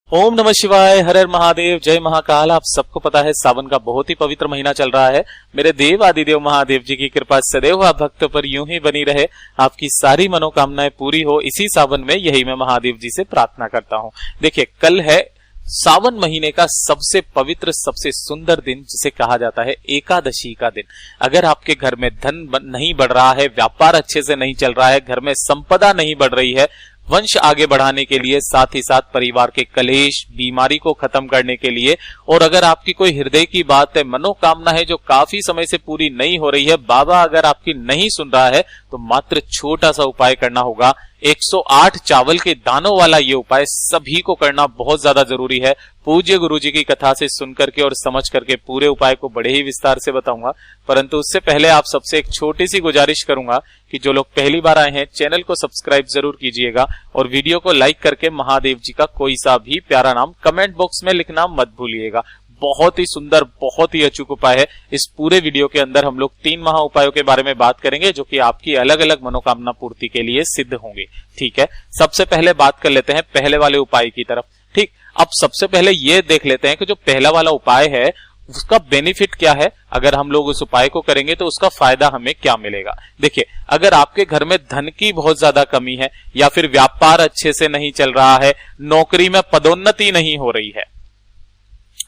ओम नमः शिवाय, हर हर महादेव, जय महाकाल। आप सबको पता है सावन का बहुत ही पवित्र महीना चल रहा है। मेरे देव आदिदेव महादेव जी की कृपा सदैव आप भक्तों पर यूं ही बनी रहे, आपकी सारी मनोकामनाएं पूरी हो, इसी सावन में यही मैं महादेव जी से प्रार्थना करता हूं। देखिए, कल है सावन महीने का सबसे पवित्र, सबसे सुंदर दिन, जिसे कहा जाता है एकादशी का दिन। अगर आपके घर में धन नहीं बढ़ रहा है, व्यापार अच्छे से नहीं चल रहा है, घर में संपदा नहीं बढ़ रही है, वंश आगे बढ़ाने के लिए, साथ ही साथ परिवार के कलेश, बीमारी को खत्म करने के लिए, और अगर आपकी कोई हृदय की बात है, मनोकामना है जो काफी समय से पूरी नहीं हो रही है, बाबा अगर आपकी नहीं सुन रहा है, तो मात्र छोटा सा उपाय करना होगा। 108 चावल के दानों वाला ये उपाय सभी को करना बहुत ज्यादा जरूरी है। पूज्य गुरु जी की कथा से सुन करके और समझ करके पूरे उपाय को बड़े ही विस्तार से बताऊंगा, परंतु उससे पहले आप सबसे एक छोटी सी गुजारिश करूंगा कि जो लोग पहली बार आए हैं, चैनल को सब्सक्राइब जरूर कीजिएगा और वीडियो को लाइक करके महादेव जी का कोई सा भी प्यारा नाम कमेंट बॉक्स में लिखना मत भूलिएगा। बहुत ही सुंदर, बहुत ही अचूक उपाय है। इस पूरे वीडियो के अंदर हम लोग 3 महा उपायों के बारे में बात करेंगे, जो कि आपकी अलग अलग मनोकामना पूर्ति के लिए सिद्ध होंगे। ठीक है, सबसे पहले बात कर लेते हैं पहले वाले उपाय की तरफ। ठीक, अब सबसे पहले ये देख लेते हैं कि जो पहला वाला उपाय है उसका बेनिफिट क्या है। अगर हम लोग उस उपाय को करेंगे तो उसका फायदा हमें क्या मिलेगा। देखिए, अगर आपके घर में धन की बहुत ज्यादा कमी है, या फिर व्यापार अच्छे से नहीं चल रहा है, नौकरी में पदोन्नति नहीं हो रही है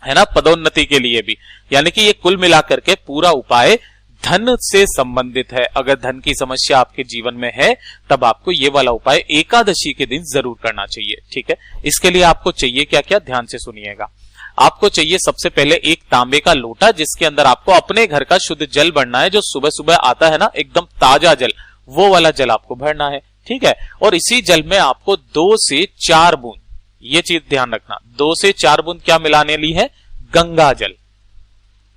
ना, पदोन्नति के लिए भी, यानी कि ये कुल मिलाकर के पूरा उपाय धन से संबंधित है। अगर धन की समस्या आपके जीवन में है, तब आपको ये वाला उपाय एकादशी के दिन जरूर करना चाहिए। ठीक है, इसके लिए आपको चाहिए क्या क्या, ध्यान से सुनिएगा। आपको चाहिए सबसे पहले एक तांबे का लोटा, जिसके अंदर आपको अपने घर का शुद्ध जल भरना है, जो सुबह सुबह आता है ना, एकदम ताजा जल, वो वाला जल आपको भरना है। ठीक है, और इसी जल में आपको 2 से 4 बूंद, ये चीज ध्यान रखना, 2 से 4 बूंद क्या मिलाने ली है, गंगा जल।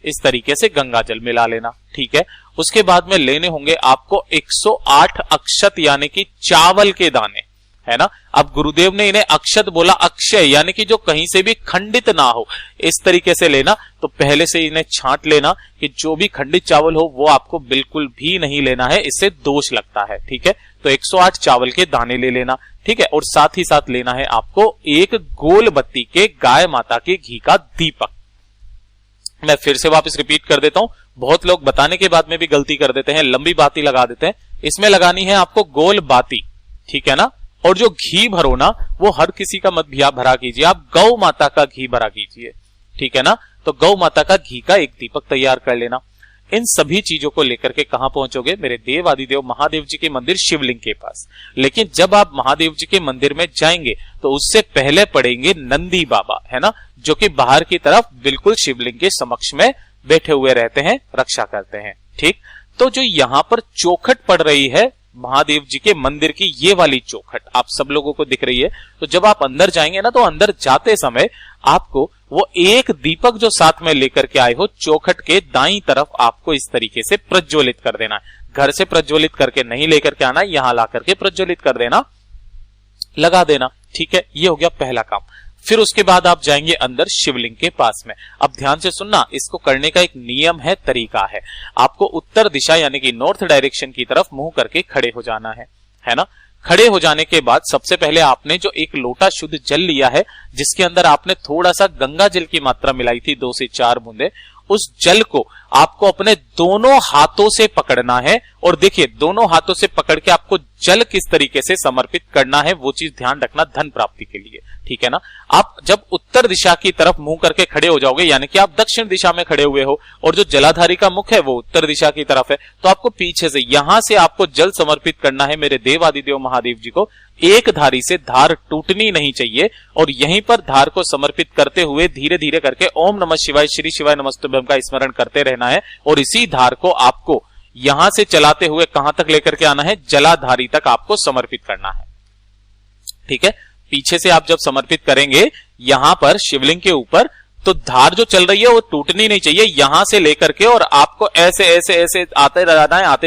इस तरीके से गंगा जल मिला लेना। ठीक है, उसके बाद में लेने होंगे आपको 108 अक्षत, यानी कि चावल के दाने, है ना। अब गुरुदेव ने इन्हें अक्षत बोला, अक्षय यानी कि जो कहीं से भी खंडित ना हो, इस तरीके से लेना। तो पहले से इन्हें छांट लेना कि जो भी खंडित चावल हो वो आपको बिल्कुल भी नहीं लेना है, इससे दोष लगता है। ठीक है, तो 108 चावल के दाने ले लेना। ठीक है, और साथ ही साथ लेना है आपको एक गोल बत्ती के गाय माता के घी का दीपक। मैं फिर से वापस रिपीट कर देता हूं, बहुत लोग बताने के बाद में भी गलती कर देते हैं, लंबी बाती लगा देते हैं। इसमें लगानी है आपको गोल बाती, ठीक है ना। और जो घी भरो ना, वो हर किसी का मत भरा कीजिए, आप गौ माता का घी भरा कीजिए। ठीक है ना, तो गौ माता का घी का एक दीपक तैयार कर लेना। इन सभी चीजों को लेकर के कहां पहुंचोगे, मेरे देव आदिदेव महादेव जी के मंदिर शिवलिंग के पास। लेकिन जब आप महादेव जी के मंदिर में जाएंगे तो उससे पहले पड़ेंगे नंदी बाबा, है ना, जो कि बाहर की तरफ बिल्कुल शिवलिंग के समक्ष में बैठे हुए रहते हैं, रक्षा करते हैं। ठीक, तो जो यहां पर चौखट पड़ रही है महादेव जी के मंदिर की, ये वाली चौखट आप सब लोगों को दिख रही है। तो जब आप अंदर जाएंगे ना, तो अंदर जाते समय आपको वो एक दीपक जो साथ में लेकर के आए हो, चौखट के दाईं तरफ आपको इस तरीके से प्रज्वलित कर देना है। घर से प्रज्वलित करके नहीं लेकर के आना, यहां ला करके प्रज्वलित कर देना, लगा देना। ठीक है, ये हो गया पहला काम। फिर उसके बाद आप जाएंगे अंदर शिवलिंग के पास में। अब ध्यान से सुनना, इसको करने का एक नियम है, तरीका है। आपको उत्तर दिशा यानी कि नॉर्थ डायरेक्शन की तरफ मुंह करके खड़े हो जाना है ना। खड़े हो जाने के बाद सबसे पहले आपने जो एक लोटा शुद्ध जल लिया है, जिसके अंदर आपने थोड़ा सा गंगा जल की मात्रा मिलाई थी, 2 से 4 बूंदे, उस जल को आपको अपने दोनों हाथों से पकड़ना है। और देखिए, दोनों हाथों से पकड़ के आपको जल किस तरीके से समर्पित करना है, वो चीज ध्यान रखना धन प्राप्ति के लिए। ठीक है ना, आप जब उत्तर दिशा की तरफ मुंह करके खड़े हो जाओगे, यानी कि आप दक्षिण दिशा में खड़े हुए हो और जो जलाधारी का मुख है वो उत्तर दिशा की तरफ है, तो आपको पीछे से यहां से आपको जल समर्पित करना है मेरे देव आदिदेव महादेव जी को। एक धारी से धार टूटनी नहीं चाहिए, और यहीं पर धार को समर्पित करते हुए धीरे धीरे करके ओम नमः शिवाय, श्री शिवाय नमस्तुभ्यम का स्मरण करते रहना है। और इसी धार को आपको यहां से चलाते हुए कहां तक लेकर के आना है, जलाधारी तक आपको समर्पित करना है। ठीक है, पीछे से आप जब समर्पित करेंगे यहां पर शिवलिंग के ऊपर, तो धार जो चल रही है वो टूटनी नहीं चाहिए, यहां से लेकर के और आपको ऐसे ऐसे ऐसे आते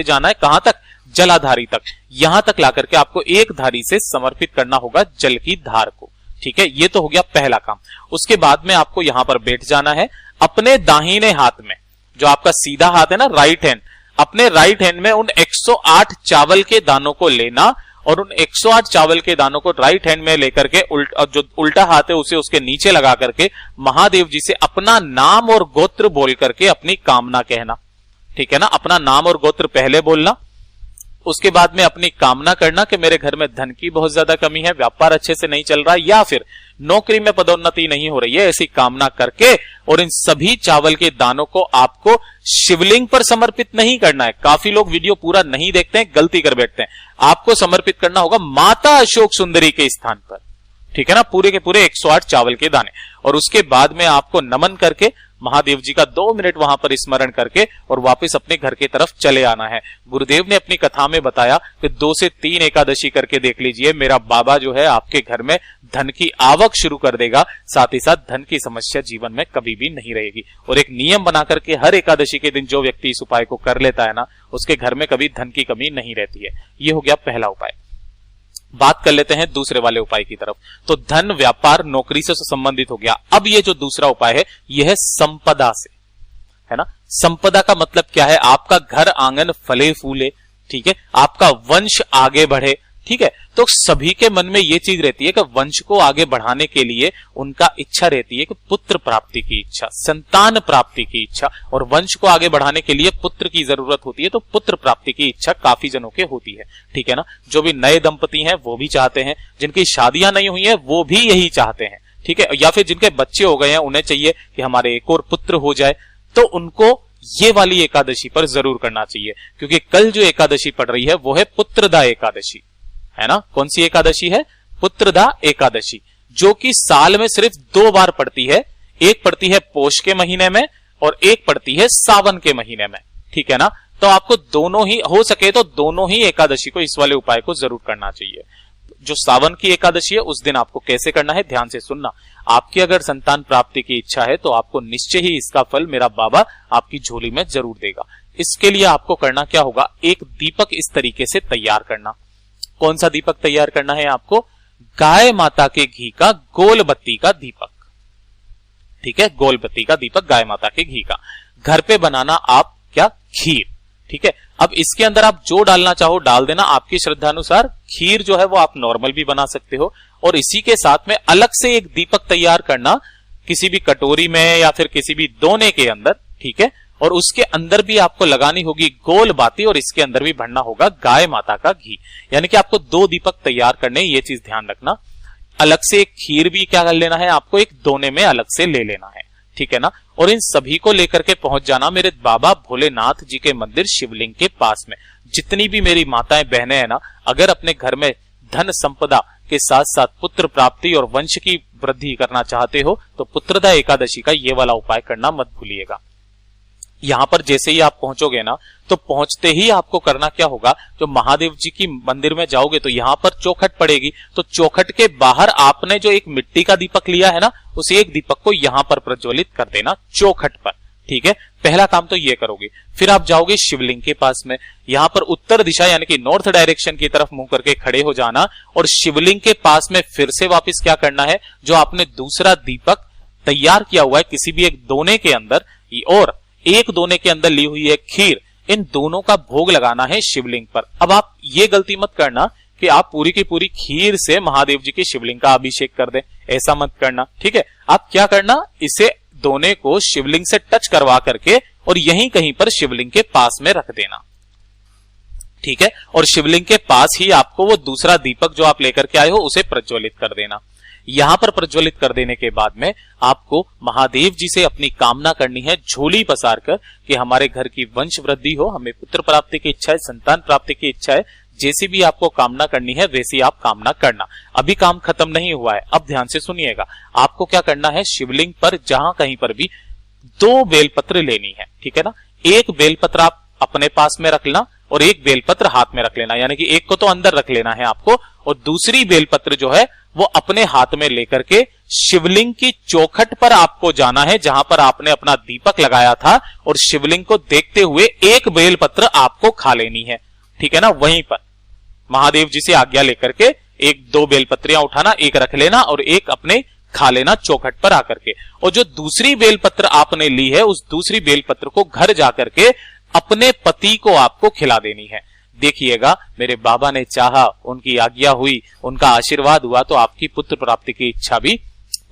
जाना है, कहां तक, जलाधारी तक। यहां तक ला करके आपको एक धारी से समर्पित करना होगा जल की धार को। ठीक है, ये तो हो गया पहला काम। उसके बाद में आपको यहां पर बैठ जाना है। अपने दाहिने हाथ में, जो आपका सीधा हाथ है ना, राइट हैंड, अपने राइट हैंड में उन 108 चावल के दानों को लेना और उन 108 चावल के दानों को राइट हैंड में लेकर के जो उल्टा हाथ है उसे उसके नीचे लगा करके महादेव जी से अपना नाम और गोत्र बोल करके अपनी कामना कहना, ठीक है ना। अपना नाम और गोत्र पहले बोलना, उसके बाद में अपनी कामना करना कि मेरे घर में धन की बहुत ज्यादा कमी है, व्यापार अच्छे से नहीं चल रहा या फिर नौकरी में पदोन्नति नहीं हो रही है, ऐसी कामना करके और इन सभी चावल के दानों को आपको शिवलिंग पर समर्पित नहीं करना है। काफी लोग वीडियो पूरा नहीं देखते हैं, गलती कर बैठते हैं। आपको समर्पित करना होगा माता अशोक सुंदरी के स्थान पर, ठीक है ना, पूरे के पूरे 108 चावल के दाने। और उसके बाद में आपको नमन करके महादेव जी का 2 मिनट वहां पर स्मरण करके और वापस अपने घर की तरफ चले आना है। गुरुदेव ने अपनी कथा में बताया कि 2 से 3 एकादशी करके देख लीजिए, मेरा बाबा जो है आपके घर में धन की आवक शुरू कर देगा, साथ ही साथ धन की समस्या जीवन में कभी भी नहीं रहेगी। और एक नियम बना करके हर एकादशी के दिन जो व्यक्ति इस उपाय को कर लेता है ना, उसके घर में कभी धन की कमी नहीं रहती है। ये हो गया पहला उपाय। बात कर लेते हैं दूसरे वाले उपाय की तरफ। तो धन, व्यापार, नौकरी से संबंधित हो गया। अब ये जो दूसरा उपाय है यह है संपदा से, है ना। संपदा का मतलब क्या है? आपका घर आंगन फले फूले, ठीक है, आपका वंश आगे बढ़े, ठीक है। तो सभी के मन में यह चीज रहती है कि वंश को आगे बढ़ाने के लिए उनका इच्छा रहती है कि पुत्र प्राप्ति की इच्छा, संतान प्राप्ति की इच्छा, और वंश को आगे बढ़ाने के लिए पुत्र की जरूरत होती है। तो पुत्र प्राप्ति की इच्छा काफी जनों के होती है, ठीक है ना। जो भी नए दंपति हैं वो भी चाहते हैं, जिनकी शादियां नहीं हुई हैं वो भी यही चाहते हैं, ठीक है, या फिर जिनके बच्चे हो गए हैं उन्हें चाहिए कि हमारे एक और पुत्र हो जाए। तो उनको ये वाली एकादशी पर जरूर करना चाहिए, क्योंकि कल जो एकादशी पड़ रही है वो है पुत्रदा एकादशी, है ना। कौन सी एकादशी है? पुत्रदा एकादशी, जो कि साल में सिर्फ 2 बार पड़ती है। एक पड़ती है पोष के महीने में और एक पड़ती है सावन के महीने में, ठीक है ना। तो आपको दोनों ही हो सके तो दोनों ही एकादशी को इस वाले उपाय को जरूर करना चाहिए। जो सावन की एकादशी है उस दिन आपको कैसे करना है, ध्यान से सुनना। आपकी अगर संतान प्राप्ति की इच्छा है तो आपको निश्चय ही इसका फल मेरा बाबा आपकी झोली में जरूर देगा। इसके लिए आपको करना क्या होगा? एक दीपक इस तरीके से तैयार करना। कौन सा दीपक तैयार करना है आपको? गाय माता के घी का गोल बत्ती का दीपक, ठीक है, गोल बत्ती का दीपक गाय माता के घी का। घर पे बनाना आप क्या? खीर, ठीक है। अब इसके अंदर आप जो डालना चाहो डाल देना, आपकी श्रद्धा अनुसार। खीर जो है वो आप नॉर्मल भी बना सकते हो। और इसी के साथ में अलग से एक दीपक तैयार करना किसी भी कटोरी में या फिर किसी भी दोने के अंदर, ठीक है। और उसके अंदर भी आपको लगानी होगी गोल बाती और इसके अंदर भी भरना होगा गाय माता का घी। यानी कि आपको 2 दीपक तैयार करने, ये चीज ध्यान रखना। अलग से एक खीर भी क्या कर लेना है आपको, एक दोने में अलग से ले लेना है, ठीक है ना। और इन सभी को लेकर के पहुंच जाना मेरे बाबा भोलेनाथ जी के मंदिर शिवलिंग के पास में। जितनी भी मेरी माताएं बहनें हैं ना, अगर अपने घर में धन संपदा के साथ साथ पुत्र प्राप्ति और वंश की वृद्धि करना चाहते हो तो पुत्रदा एकादशी का ये वाला उपाय करना मत भूलिएगा। यहां पर जैसे ही आप पहुंचोगे ना, तो पहुंचते ही आपको करना क्या होगा? जो महादेव जी की मंदिर में जाओगे तो यहां पर चौखट पड़ेगी, तो चौखट के बाहर आपने जो एक मिट्टी का दीपक लिया है ना, उस एक दीपक को यहां पर प्रज्वलित कर देना चौखट पर, ठीक है। पहला काम तो ये करोगे। फिर आप जाओगे शिवलिंग के पास में, यहां पर उत्तर दिशा यानी कि नॉर्थ डायरेक्शन की तरफ मुंह करके खड़े हो जाना और शिवलिंग के पास में फिर से वापस क्या करना है? जो आपने दूसरा दीपक तैयार किया हुआ है किसी भी एक दोने के अंदर और एक दोने के अंदर ली हुई है खीर, इन दोनों का भोग लगाना है शिवलिंग पर। अब आप ये गलती मत करना कि आप पूरी की पूरी खीर से महादेव जी के शिवलिंग का अभिषेक कर दें, ऐसा मत करना, ठीक है। आप क्या करना? इसे दोने को शिवलिंग से टच करवा करके और यहीं कहीं पर शिवलिंग के पास में रख देना, ठीक है। और शिवलिंग के पास ही आपको वो दूसरा दीपक जो आप लेकर के आए हो उसे प्रज्वलित कर देना। यहां पर प्रज्वलित कर देने के बाद में आपको महादेव जी से अपनी कामना करनी है झोली पसार कर कि हमारे घर की वंश वृद्धि हो, हमें पुत्र प्राप्ति की इच्छा है, संतान प्राप्ति की इच्छा है। जैसी भी आपको कामना करनी है वैसी आप कामना करना। अभी काम खत्म नहीं हुआ है, अब ध्यान से सुनिएगा। आपको क्या करना है? शिवलिंग पर जहां कहीं पर भी 2 बेलपत्र लेनी है, ठीक है ना। एक बेलपत्र आप अपने पास में रख लेना और एक बेलपत्र हाथ में रख लेना, यानी कि एक को तो अंदर रख लेना है आपको और दूसरी बेलपत्र जो है वो अपने हाथ में लेकर के शिवलिंग की चौखट पर आपको जाना है जहां पर आपने अपना दीपक लगाया था और शिवलिंग को देखते हुए एक बेलपत्र आपको खा लेनी है, ठीक है ना। वहीं पर महादेव जी से आज्ञा लेकर के 1-2 बेलपत्रियां उठाना, एक रख लेना और एक अपने खा लेना चौखट पर आकर के। और जो दूसरी बेलपत्र आपने ली है उस दूसरी बेलपत्र को घर जाकर के अपने पति को आपको खिला देनी है। देखिएगा मेरे बाबा ने चाहा, उनकी आज्ञा हुई, उनका आशीर्वाद हुआ तो आपकी पुत्र प्राप्ति की इच्छा भी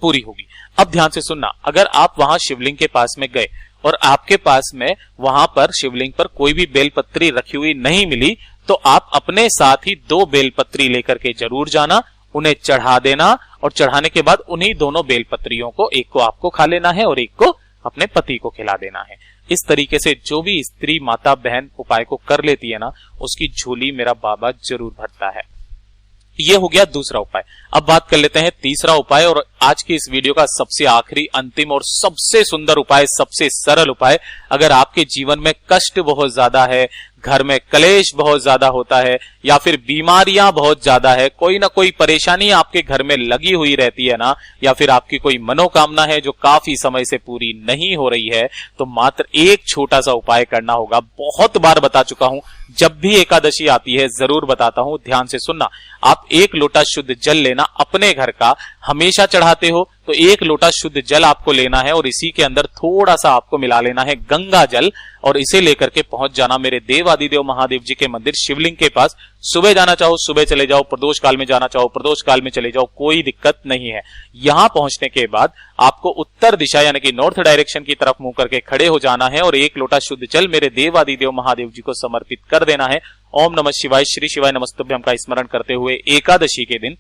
पूरी होगी। अब ध्यान से सुनना, अगर आप वहां शिवलिंग के पास में गए और आपके पास में वहां पर शिवलिंग पर कोई भी बेलपत्री रखी हुई नहीं मिली, तो आप अपने साथ ही 2 बेलपत्री लेकर के जरूर जाना, उन्हें चढ़ा देना और चढ़ाने के बाद उन्हीं दोनों बेलपत्रियों को, एक को आपको खा लेना है और एक को अपने पति को खिला देना है। इस तरीके से जो भी स्त्री माता बहन उपाय को कर लेती है ना, उसकी झोली मेरा बाबा जरूर भरता है। ये हो गया दूसरा उपाय। अब बात कर लेते हैं तीसरा उपाय, और आज की इस वीडियो का सबसे आखिरी, अंतिम और सबसे सुंदर उपाय, सबसे सरल उपाय। अगर आपके जीवन में कष्ट बहुत ज्यादा है, घर में कलेश बहुत ज्यादा होता है, या फिर बीमारियां बहुत ज्यादा है, कोई ना कोई परेशानी आपके घर में लगी हुई रहती है ना, या फिर आपकी कोई मनोकामना है जो काफी समय से पूरी नहीं हो रही है, तो मात्र एक छोटा सा उपाय करना होगा। बहुत बार बता चुका हूं, जब भी एकादशी आती है जरूर बताता हूं, ध्यान से सुनना। आप 1 लोटा शुद्ध जल लेना, अपने घर का, हमेशा चढ़ाते हो तो 1 लोटा शुद्ध जल आपको लेना है और इसी के अंदर थोड़ा सा आपको मिला लेना है गंगा जल, और इसे लेकर के पहुंच जाना मेरे देवादिदेव महादेव जी के मंदिर शिवलिंग के पास। सुबह जाना चाहो सुबह चले जाओ, प्रदोष काल में जाना चाहो प्रदोष काल में चले जाओ, कोई दिक्कत नहीं है। यहां पहुंचने के बाद आपको उत्तर दिशा यानी कि नॉर्थ डायरेक्शन की तरफ मुंह करके खड़े हो जाना है और 1 लोटा शुद्ध जल मेरे देवादिदेव महादेव जी को समर्पित कर देना है। ओम नमः शिवाय, श्री शिवाय नमस्तुभ्यं का स्मरण करते हुए एकादशी के दिन।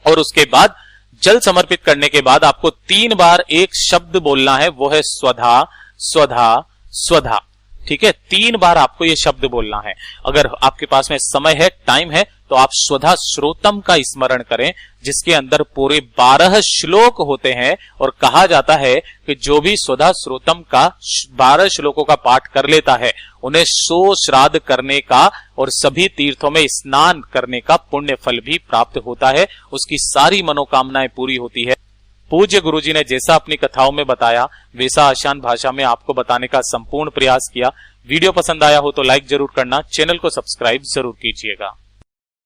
और उसके बाद जल समर्पित करने के बाद आपको 3 बार एक शब्द बोलना है, वो है स्वधा स्वधा स्वधा। ठीक है, 3 बार आपको ये शब्द बोलना है। अगर आपके पास में समय है, टाइम है, तो आप स्वधा श्रोतम का स्मरण करें, जिसके अंदर पूरे 12 श्लोक होते हैं। और कहा जाता है कि जो भी स्वधा श्रोतम का 12 श्लोकों का पाठ कर लेता है, उन्हें 100 श्राद्ध करने का और सभी तीर्थों में स्नान करने का पुण्य फल भी प्राप्त होता है, उसकी सारी मनोकामनाएं पूरी होती है। पूज्य गुरुजी ने जैसा अपनी कथाओं में बताया, वैसा आसान भाषा में आपको बताने का संपूर्ण प्रयास किया। वीडियो पसंद आया हो तो लाइक जरूर करना, चैनल को सब्सक्राइब जरूर कीजिएगा।